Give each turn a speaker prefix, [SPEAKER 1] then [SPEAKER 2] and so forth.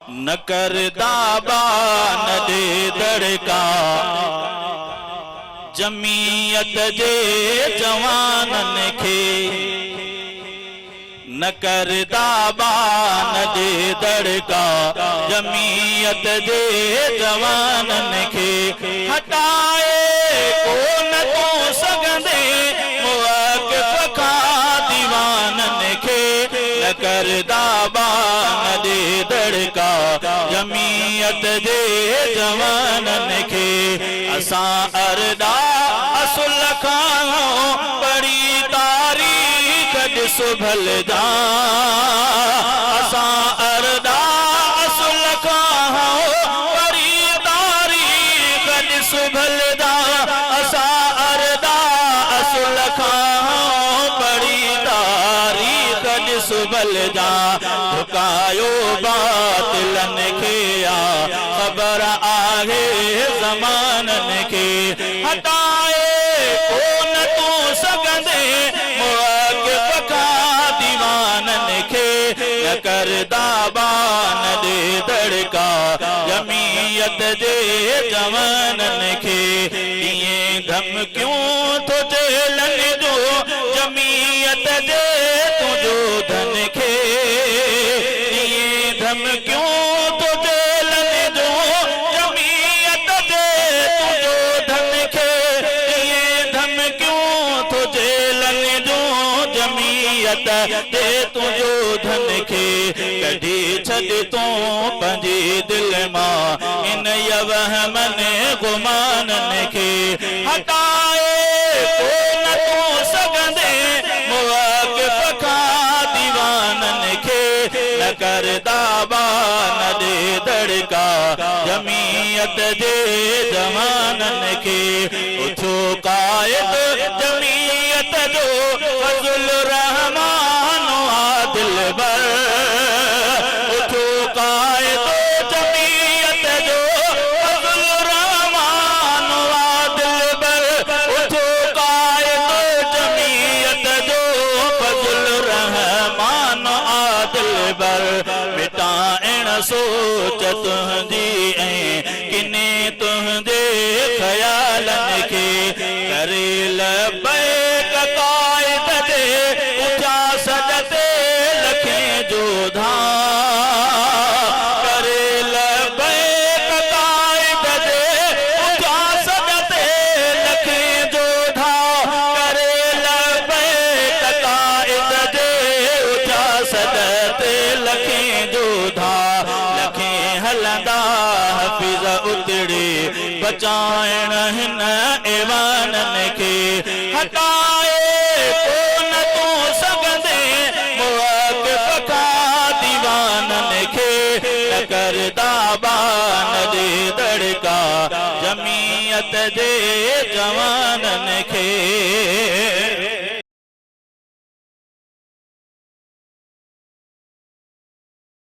[SPEAKER 1] न करदा बान दे दड़का जमीयत जे जवानन खे न करदा बान दे दड़का जमीयत जे जवानन खे हटाए कोन तो सगंदे मुआक़िफ़ खां दीवानन खे न करदा बान दे दड़का जमीयत जे जवानन खे असां अरदा असुल खां बड़ी तारीख़ ॾिसो भलदा असां अरदा असुल खां बड़ी तारीख़ ॾिसो भलदा असां अरदा असुल खां बड़ी तारीख़ ॾिसो भलदा झुकायो बातिलन खे ख़बर आहे ज़मानन खे हटाए कोन तू सगंदे मुआक़िफ़ खां दीवानन खे न करदा बान दे दड़का जमीयत जे जवानन खे ईअं धमकियूं तो जेलन जो जमीयत जे तुंहिंजो धन खे ईअं धमकियूं तो जेलन जो जमीयत जे तुंहिंजो धन खे ईअं धमकियूं तो जेलन जो जमीयत जे तुंहिंजो धन खे कढी छॾ तूं पंहिंजे दिलि मां इन वहमन गुमानन खे हटाए कोन तूं सगंदे मुआक़िफ़ खां दीवानन खे न करदा बान दे दड़का जमीयत जे जवानन खे उथो क़ाइद जमीयत जो फज़ल रहमान आदिल बर उथो क़ाइद जमीयत जो फज़ल रहमान आदिल बर उथो क़ाइद जमीयत जो फज़ल रहमान आदिल बर मिटाइण सोच तुंहिंजी ऐं किने तुंहिंजे ख़यालन खे करे लबैक क़ाइद जे उचा सजते लखें जो धा करे लबैक क़ाइद जे उचा सजते लखें जो धा करे लबैक क़ाइद जे उचा सजते लखें जो धा लखें हलंदा हफ़ीज़ उतड़े बचाइण हिन ऐवानन खे हटाए कोन तूं सगंदे मुआक़िफ़ खां दीवानन खे न करदा बान दे दड़का जमीयत जे जवानन खे।